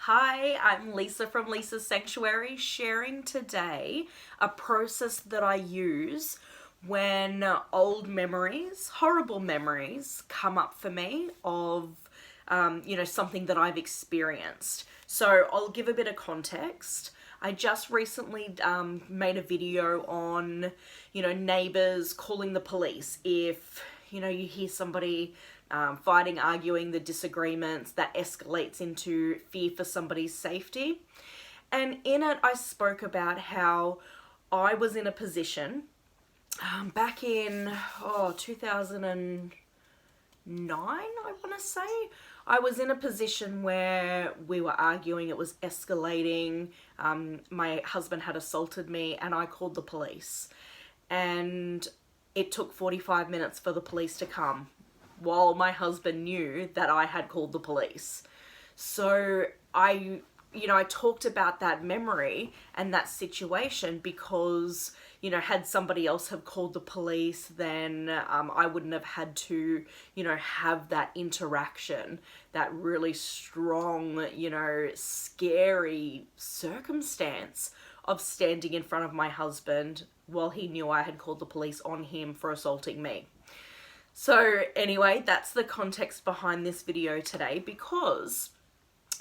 Hi, I'm Lisa from Lisa's Sanctuary, sharing today a process that I use when old memories, horrible memories, come up for me of, something that I've experienced. So I'll give a bit of context. I just recently made a video on, neighbors calling the police if, you hear somebody fighting, arguing, the disagreements that escalates into fear for somebody's safety. And in it, I spoke about how I was in a position back in 2009, I want to say. I was in a position where we were arguing, it was escalating. My husband had assaulted me, and I called the police. And it took 45 minutes for the police to come, while my husband knew that I had called the police. So I talked about that memory and that situation because, had somebody else have called the police, then I wouldn't have had to, have that interaction, that really strong, scary circumstance of standing in front of my husband while he knew I had called the police on him for assaulting me. So anyway, that's the context behind this video today because,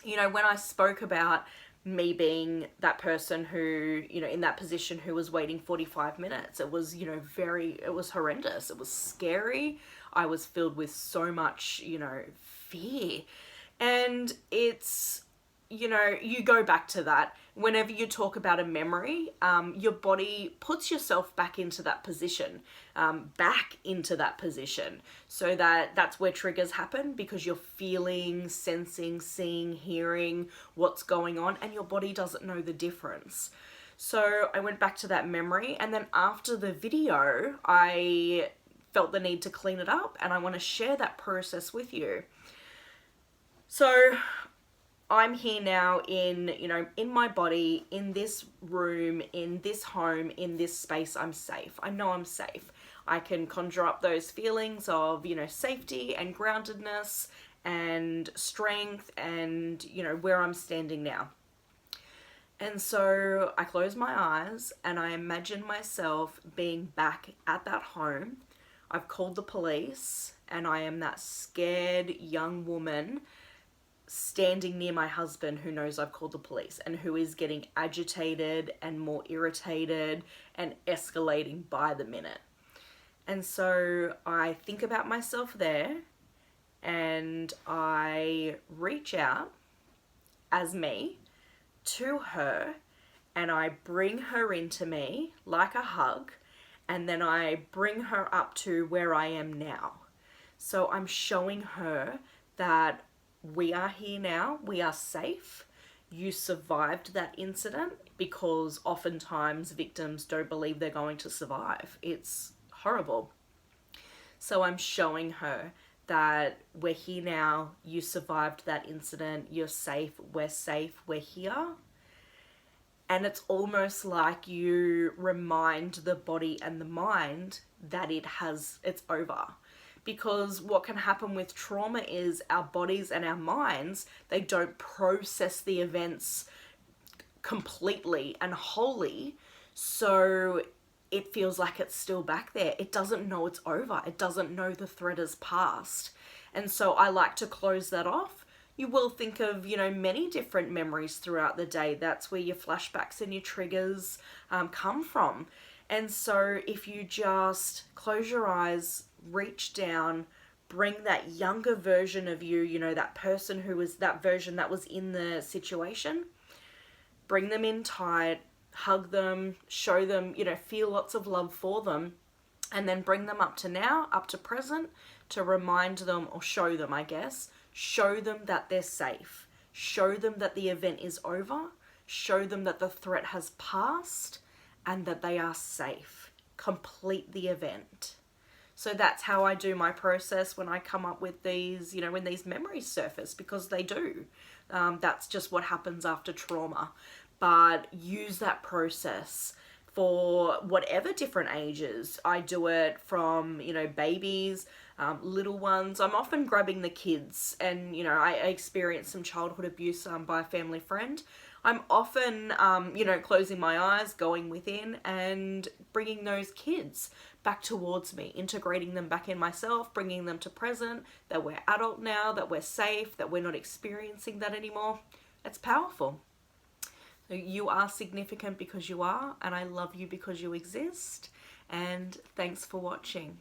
when I spoke about me being that person who, in that position who was waiting 45 minutes, it was, it was horrendous. It was scary. I was filled with so much, fear. And it's, you go back to that. Whenever you talk about a memory, your body puts yourself back into that position, so that's where triggers happen because you're feeling, sensing, seeing, hearing what's going on, and your body doesn't know the difference. So I went back to that memory, and then after the video, I felt the need to clean it up, and I want to share that process with you. So I'm here now in my body, in this room, in this home, in this space. I'm safe. I know I'm safe. I can conjure up those feelings of, safety and groundedness and strength and, where I'm standing now. And so I close my eyes and I imagine myself being back at that home. I've called the police and I am that scared young woman standing near my husband who knows I've called the police and who is getting agitated and more irritated and escalating by the minute. And so I think about myself there and I reach out as me to her and I bring her into me like a hug, and then I bring her up to where I am now. So I'm showing her that we are here now, we are safe, you survived that incident, because oftentimes victims don't believe they're going to survive. It's horrible. So I'm showing her that we're here now, you survived that incident, you're safe, we're here. And it's almost like you remind the body and the mind that it's over. Because what can happen with trauma is our bodies and our minds, they don't process the events completely and wholly. So it feels like it's still back there. It doesn't know it's over. It doesn't know the threat has passed. And so I like to close that off. You will think of, many different memories throughout the day. That's where your flashbacks and your triggers come from. And so if you just close your eyes, reach down, bring that younger version of you, that person who was that version that was in the situation, bring them in tight, hug them, show them, feel lots of love for them, and then bring them up to now, up to present, to remind them, or show them, show them that they're safe, show them that the event is over, show them that the threat has passed, and that they are safe. Complete the event. So that's how I do my process when I come up with these, when these memories surface, because they do. That's just what happens after trauma. But use that process for whatever different ages. I do it from, babies little ones. I'm often grabbing the kids, and you know, I experienced some childhood abuse by a family friend. I'm often, you know, closing my eyes, going within, and bringing those kids back towards me, integrating them back in myself, bringing them to present, that we're adult now, that we're safe, that we're not experiencing that anymore. It's powerful. So you are significant because you are, and I love you because you exist. And thanks for watching.